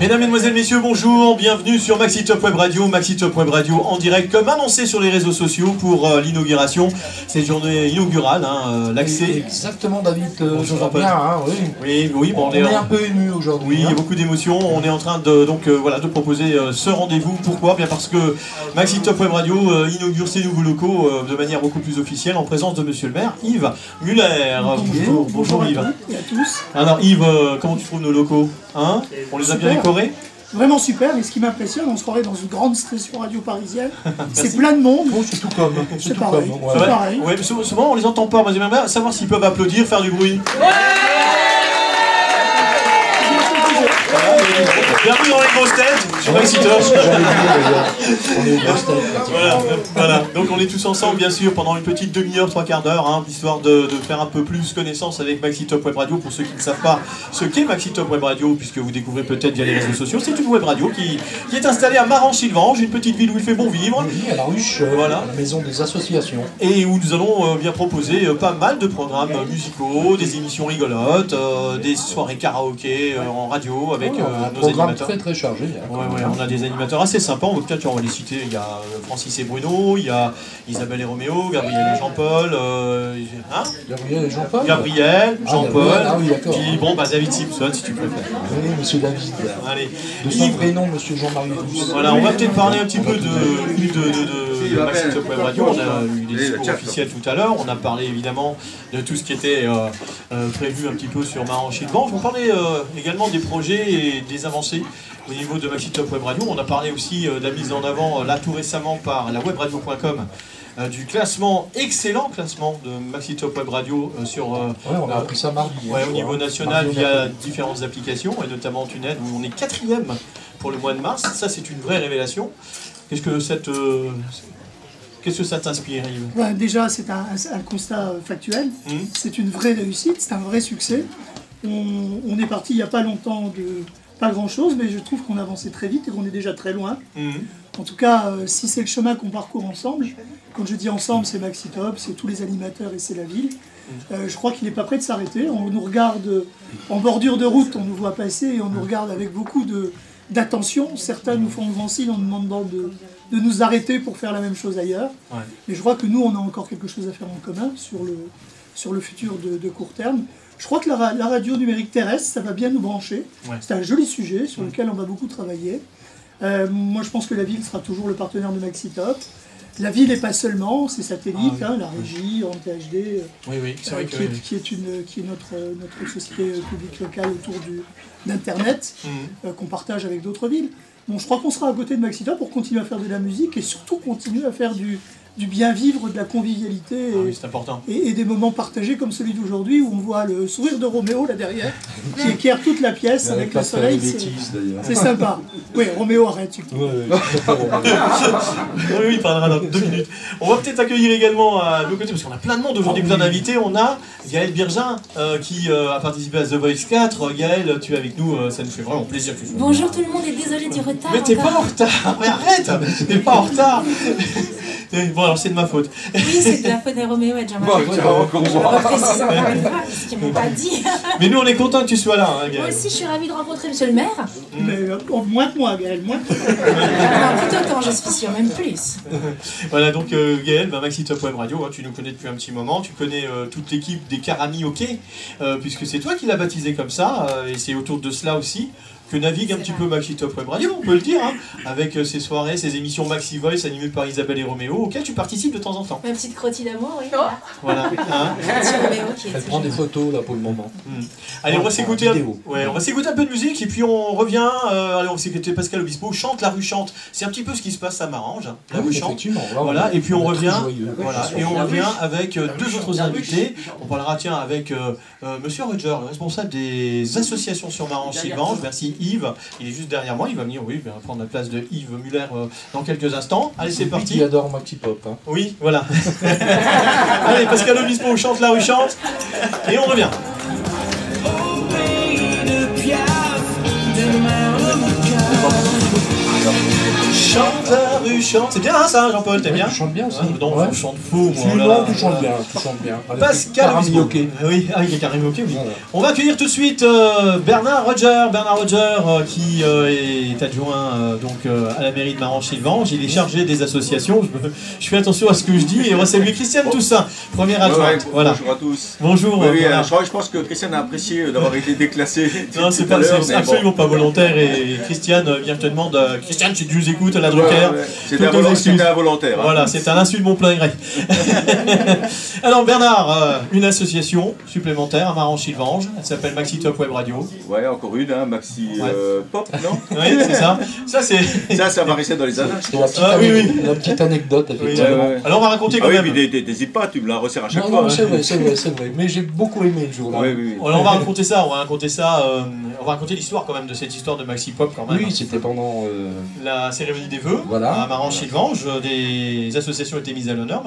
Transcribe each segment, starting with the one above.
Mesdames, Mesdemoiselles, Messieurs, bonjour, bienvenue sur Maxi Top Web Radio, Maxi Top Web Radio en direct, comme annoncé sur les réseaux sociaux pour l'inauguration, cette journée inaugurale, l'accès. Exactement, David, je vois bien, oui. Oui, bon, on est un peu ému aujourd'hui. Oui, il y a beaucoup d'émotions, on est en train de, de proposer ce rendez-vous. Pourquoi? Bien parce que Maxi Top Web Radio inaugure ses nouveaux locaux de manière beaucoup plus officielle en présence de Monsieur le maire, Yves Muller. Bonjour Yves. Et à tous. Alors Yves, comment tu trouves nos locaux? On les a bien décorés? Vraiment super, et ce qui m'impressionne, on se croirait dans une grande station radio parisienne. C'est plein de monde. Bon, c'est tout comme. C'est pareil. Comme, C'est pareil. Ouais, mais souvent on les entend pas. Moi j'aimerais bien savoir s'ils peuvent applaudir, faire du bruit. Bienvenue dans les grosses têtes sur Maxi Top. Voilà. Donc on est tous ensemble bien sûr pendant une petite demi-heure, trois quarts d'heure, histoire de faire un peu plus connaissance avec Maxi Top Web Radio. Pour ceux qui ne savent pas ce qu'est Maxi Top Web Radio, puisque vous découvrez peut-être via les réseaux sociaux, c'est une web radio qui est installée à Marange-Sylvange, une petite ville où il fait bon vivre. Oui, à la ruche, la maison des associations. Et où nous allons bien proposer pas mal de programmes musicaux, des émissions rigolotes, des soirées karaoké en radio avec nos animateurs. Très très chargé. Ouais, on a des animateurs assez sympas, peut-être on va les citer. Il y a Francis et Bruno, il y a Isabelle et Roméo, Gabriel et Jean-Paul. Gabriel et Jean-Paul. Gabriel, Jean-Paul. Oui, d'accord. Puis David Simpson si tu préfères. Oui, monsieur David. Allez. De son prénom, monsieur Jean-Marie Douce. Voilà, on va peut-être parler un petit peu de Maxi Top Web Radio. On a eu des discours officiels tout à l'heure. On a parlé évidemment de tout ce qui était prévu un petit peu sur Marange-Sylvange. On parlait également des projets et des avancées au niveau de Maxi Top Web Radio. On a parlé aussi de la mise en avant, là tout récemment par la webradio.com, du excellent classement de Maxi Top Web Radio sur... on a appris ça mardi. Au niveau national via différentes applications, et notamment TuneIn, où on est 4e pour le mois de mars. Ça, c'est une vraie révélation. Qu'est-ce que ça t'inspire, Yves? Déjà, c'est un constat factuel. C'est une vraie réussite, c'est un vrai succès. On est parti il n'y a pas longtemps de pas grand-chose, mais je trouve qu'on avançait très vite et qu'on est déjà très loin. En tout cas, si c'est le chemin qu'on parcourt ensemble, quand je dis ensemble, c'est Maxi Top, c'est tous les animateurs et c'est la ville, je crois qu'il n'est pas prêt de s'arrêter. On nous regarde en bordure de route, on nous voit passer et on nous regarde avec beaucoup d'attention. Certains nous font grand signe en nous demandant de nous arrêter pour faire la même chose ailleurs. Mais je crois que nous, on a encore quelque chose à faire en commun sur le futur de court terme. Je crois que la radio numérique terrestre, ça va bien nous brancher. C'est un joli sujet sur lequel on va beaucoup travailler. Moi, je pense que la ville sera toujours le partenaire de Maxi Top. La ville n'est pas seulement, c'est satellite, la régie, en THD, qui est notre société publique locale autour d'Internet, qu'on partage avec d'autres villes. Bon, je crois qu'on sera à côté de Maxi Top pour continuer à faire de la musique et surtout continuer à faire du bien vivre, de la convivialité et des moments partagés comme celui d'aujourd'hui où on voit le sourire de Roméo là derrière qui éclaire toute la pièce avec le soleil. C'est sympa. Oui, Roméo, arrête. Oui, il parlera dans 2 minutes. On va peut-être accueillir également à nos côtés, parce qu'on a plein de monde aujourd'hui, plein d'invités. On a Gaël Birgin qui a participé à The Voice 4. Gaël, tu es avec nous, ça nous fait vraiment plaisir. Bonjour tout le monde et désolé du retard. Mais t'es pas en retard, mais arrête, t'es pas en retard. Bon, alors c'est de ma faute. Oui, c'est de la faute de Roméo et Jean-Marie. Je le reprécise encore une fois, ce qu'ils m'ont pas dit. Mais nous, on est contents que tu sois là, Gaël. Moi aussi, je suis ravie de rencontrer monsieur le maire. Mais moins que moi, Gaël, moins que moi. Tout autant, je suis sûre, même plus. Voilà, donc Gaël, Maxi Top Web Radio, tu nous connais depuis un petit moment, tu connais toute l'équipe des Caramis OK, puisque c'est toi qui l'as baptisé comme ça, et c'est autour de cela aussi que navigue un petit peu Maxi Top Web Radio, on peut le dire, avec ses soirées, ses émissions Maxi Voice animées par Isabelle et Roméo, auxquelles tu participes de temps en temps. Ma petite crottie d'amour, oui. Voilà. Elle prend des photos là pour le moment. Allez, on va s'écouter un peu de musique et puis on revient. Allez, on va s'écouter Pascal Obispo, Chante la rue chante. C'est un petit peu ce qui se passe à Marange, la rue chante. Voilà, et puis on revient. Voilà, et on revient avec 2 autres invités. On parlera avec Monsieur Roger, le responsable des associations sur Marange-Sylvange. Merci Yves, il est juste derrière moi, il va venir prendre la place de Yves Muller dans quelques instants. Allez, c'est parti. Il adore Maxi Pop. Oui, voilà. Allez, Pascal Obispo, Chante la rue chante, et on revient. Chante la rue chante. C'est bien hein, ça, Jean-Paul, t'aimes bien? Tu chantes bien aussi. Non, je chante faux, moi. Non, tu chantes bien, tu chantes bien. Pascal karaoké. Oui, il y a karaoké, oui. On va accueillir tout de suite Bernard Roger. Bernard Roger qui est adjoint à la mairie de Marange-Sylvange. Il est chargé des associations. Je fais attention à ce que je dis. Et on va saluer Christiane Toussaint, première adjointe. Voilà. Bonjour à tous. Bonjour. Je pense que Christiane a apprécié d'avoir été déclassée. Non, c'est absolument pas volontaire. Et Christiane vient te demander, Christiane, si tu nous écoutes à la Drucker, c'était involontaire. Hein. Voilà, c'est un insulte mon plein gré. Alors Bernard, une association supplémentaire à Marange-Sylvange, elle s'appelle Maxi Top Web Radio. Ouais, encore une, hein, Maxi Pop, non? Oui, c'est ça. Ça va rester dans les annales. La petite anecdote, effectivement. Ouais. Alors on va raconter quand même. Oui, t'hésites pas, tu me la resserres à chaque fois. Non, c'est vrai. Mais j'ai beaucoup aimé le jour-là. Oui. Alors on va raconter ça, on va raconter l'histoire quand même de cette histoire de Maxi Pop quand même. Oui, c'était pendant la cérémonie des vœux à Marange-Sylvange. Des associations étaient mises à l'honneur.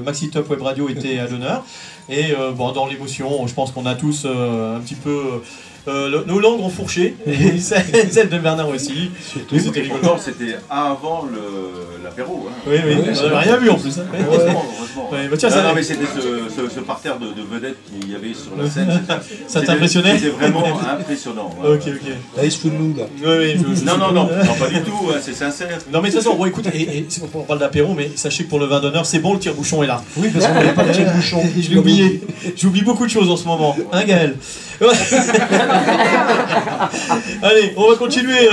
Maxi Top Web Radio était à l'honneur. Et dans l'émotion, je pense qu'on a tous un petit peu... nos langues ont fourché, et celle de Bernard aussi. C'était rigolo. C'était avant l'apéro. Hein. Oui, on n'avait rien vu en plus. Hein. Heureusement. Ouais, bah tiens, non, mais c'était ce parterre de vedettes qu'il y avait sur la scène. Ça t'impressionnait? C'était vraiment impressionnant. Ok. Là, il se fout de nous, là. Non, pas du tout, c'est sincère. Non, mais de toute façon, bon, écoute, on parle d'apéro, mais sachez que pour le vin d'honneur, c'est bon, le tire-bouchon est là. Oui, parce qu'on n'avait pas de tire-bouchon. Je l'ai oublié. J'oublie beaucoup de choses en ce moment. Hein, Gaël? Allez, on va continuer.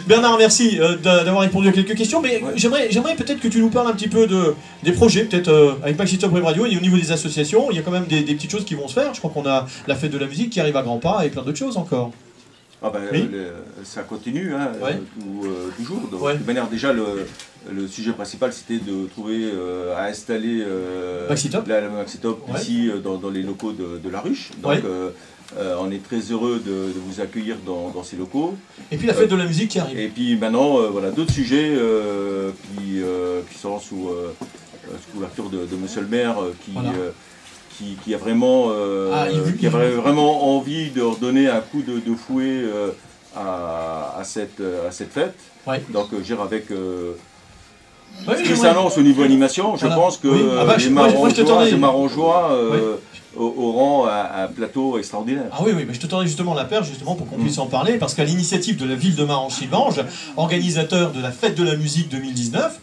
Bernard, merci d'avoir répondu à quelques questions, mais j'aimerais peut-être que tu nous parles un petit peu des projets, peut-être avec Maxi Top Web Radio, et au niveau des associations, il y a quand même des petites choses qui vont se faire. Je crois qu'on a la fête de la musique qui arrive à grands pas et plein d'autres choses encore. Oui. Ça continue, hein, toujours. De toute manière, déjà, le sujet principal, c'était de trouver à installer la Maxi Top ici dans les locaux de la Ruche. Donc, on est très heureux de vous accueillir dans ces locaux. Et puis la fête de la musique qui arrive. Et puis maintenant, d'autres sujets qui sont sous l'ouverture de Monsieur le maire, qui a vraiment, qui avait vraiment envie de redonner un coup de fouet à cette fête. Donc, avec ce qui s'annonce au niveau animation, je pense que les Marangeois auront un plateau extraordinaire. Ah oui, mais je te tendais justement la perche pour qu'on puisse en parler, parce qu'à l'initiative de la ville de Marange-Sylvange, organisateur de la fête de la musique 2019,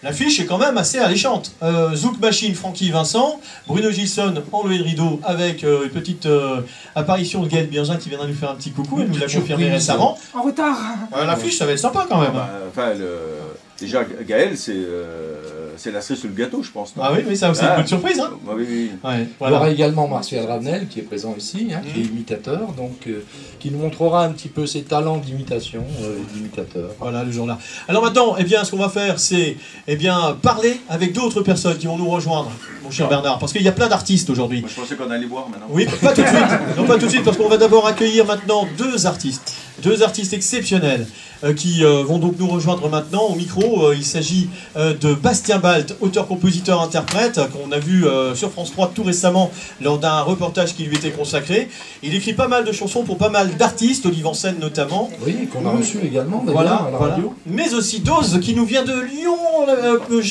l'affiche est quand même assez alléchante. Zouk Machine, Francky Vincent, Bruno Gilson, enlevé le rideau, avec une petite apparition de Gaël Birgin qui viendra nous faire un petit coucou, elle nous l'a confirmé récemment. En retard. L'affiche, ça va être sympa quand même. Déjà, Gaël, c'est la cerise sur le gâteau, je pense. Non? Ah oui, mais ça c'est une bonne surprise. Hein. Oui. Ouais, voilà. Il y aura également Martial Ravenel qui est présent ici, qui est imitateur, donc qui nous montrera un petit peu ses talents d'imitation, d'imitateur. Voilà, le jour-là. Alors maintenant, ce qu'on va faire, c'est parler avec d'autres personnes qui vont nous rejoindre, mon cher Bernard, parce qu'il y a plein d'artistes aujourd'hui. Moi, je pensais qu'on allait boire maintenant. Oui, pas tout de suite. Non, pas tout de suite, parce qu'on va d'abord accueillir maintenant deux artistes exceptionnels qui vont donc nous rejoindre maintenant au micro. Il s'agit de Bastien Balt, auteur, compositeur, interprète, qu'on a vu sur France 3 tout récemment lors d'un reportage qui lui était consacré. Il écrit pas mal de chansons pour pas mal d'artistes, Olive en scène notamment. Oui, qu'on a reçu également d'ailleurs à la radio. Mais aussi Dose qui nous vient de Lyon,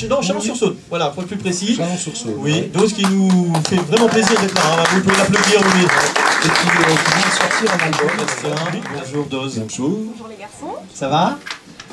dans Chalon-sur-Saône. Voilà, pour être plus précis. Chalon-sur-Saône. Oui, Dose qui nous fait vraiment plaisir d'être là. Vous pouvez l'applaudir, oui. Et qui vient de sortir un album. Bonjour Dose. Bonjour les garçons. Ça va?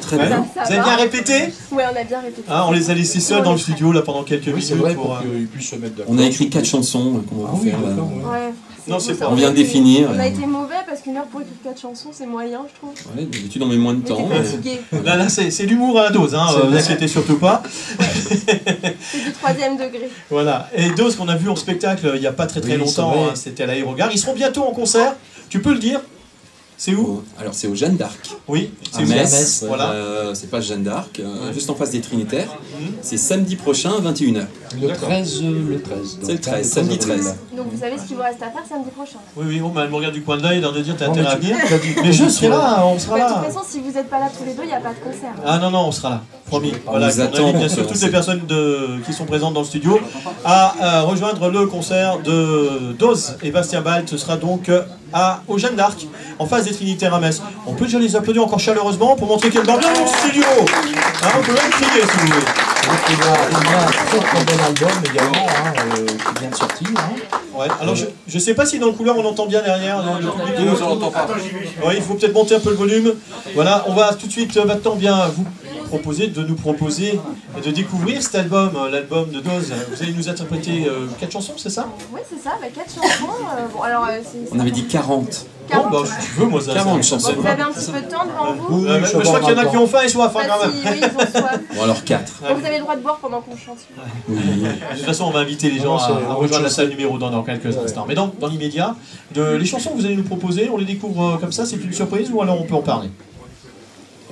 Très bien. Vous avez bien répété? Oui, on a bien répété. On les a laissés seuls dans le studio là pendant quelques minutes. C'est vrai pour qu'ils puissent se mettre d'accord. On a écrit 4 chansons qu'on va vous faire. Ouais. Non, c'est pas. On vient de définir. On a été mauvais parce qu'une heure pour écrire 4 chansons, c'est moyen, je trouve. Ouais, d'habitude on met moins de temps. Fatigué. Là c'est l'humour à la Dose, vous inquiétez surtout pas. C'est du 3e degré. Voilà. Et Dose qu'on a vu en spectacle il n'y a pas très longtemps, c'était à l'Aérogare. Ils seront bientôt en concert, tu peux le dire? C'est où? Alors c'est au Jeanne d'Arc. Oui, c'est Metz. Voilà. C'est pas Jeanne d'Arc, juste en face des Trinitaires. C'est samedi prochain à 21h. Le 13. C'est le 13, samedi 13. Donc vous savez ce qu'il vous reste à faire samedi prochain. Oui, elle me regarde du coin de l'œil, de dire t'as intérêt à venir. Mais je serai là, on sera là. De toute façon, si vous n'êtes pas là tous les deux, il n'y a pas de concert. Ah non, on sera là. Promis. Voilà, on invite bien sûr toutes les personnes qui sont présentes dans le studio à rejoindre le concert de Dose et Bastien Balt. Ce sera donc au Jeanne d'Arc, en face des Trinitaires à Metz. On peut déjà les applaudir encore chaleureusement pour montrer qu'il y a bien dans le studio. On peut même crier si vous voulez. Il y a un très bon album également qui vient de sortir. Ouais, alors je ne sais pas si dans le couloir on entend bien derrière. Le public, on n'entend pas. Ouais, il faut peut-être monter un peu le volume. Voilà, on va tout de suite maintenant bien vous nous proposer et de découvrir cet album, l'album de Dose. Vous allez nous interpréter 4 chansons, c'est ça? Oui, c'est ça, 4 chansons. Bon, alors, on avait dit 40. Bon, bah, si tu veux, moi, ça. 40 chansons. Vous avez un petit peu de temps devant vous? Je crois qu'il y en a qui ont faim et soif, quand même. Oui, ils ont soif. Bon, alors 4. Donc, vous avez le droit de boire pendant qu'on chante. Oui. De toute façon, on va inviter les gens à rejoindre la salle numéro dans quelques instants. Mais dans l'immédiat, les chansons que vous allez nous proposer, on les découvre comme ça, c'est une surprise ou alors on peut en parler?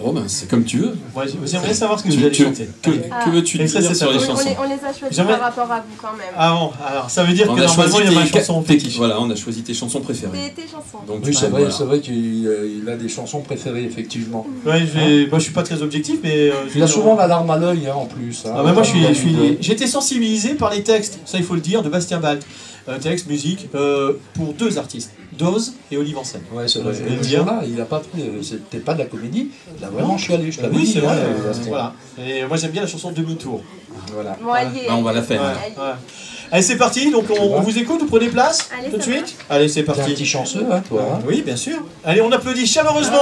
Oh ben c'est comme tu veux. Ouais, j'aimerais savoir ce que vous allez chanter. Que veux-tu dire sur les chansons? On les a choisis par rapport à vous quand même. Ah bon, alors ça veut dire que normalement il y a ma chanson fétiche. Voilà, on a choisi tes chansons préférées. Tes chansons. Donc, oui, c'est vrai qu'il a des chansons préférées, effectivement. Ouais, moi je suis pas très objectif, mais... il a souvent la larme à l'œil en plus. Ah bah moi j'ai été sensibilisé par les textes, ça il faut le dire, de Bastien Balt. Texte, musique, pour 2 artistes, Dose et Olive Ansel. Ouais, c'est vrai. Là, il a pas pris, c'était pas de la comédie, il a vraiment chialé, je l'avais dit. Oui, c'est vrai. Voilà. Et moi j'aime bien la chanson Demi-tour. Voilà. Bon, allez. On va la faire. Ouais. Allez, c'est parti, donc on vous écoute, vous prenez place tout de suite. Allez, c'est parti. T'es un petit chanceux, hein, toi. Oui, bien sûr. Allez, on applaudit chaleureusement.